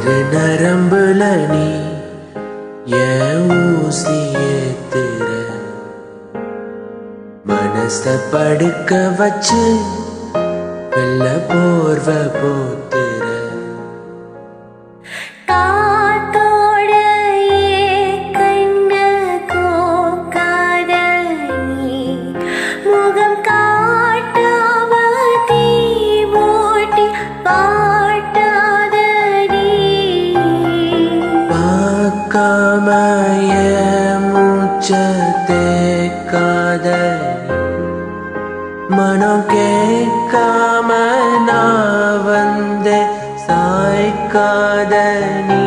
இரு நரம்புல நீ ஏன் ஊசி ஏத்துற மனச படுக்க வச்சு வெள்ள போர்வ போத்துற தேக்காத மனம் கேட்காம நான் வந்தே சாய்க்காத நீ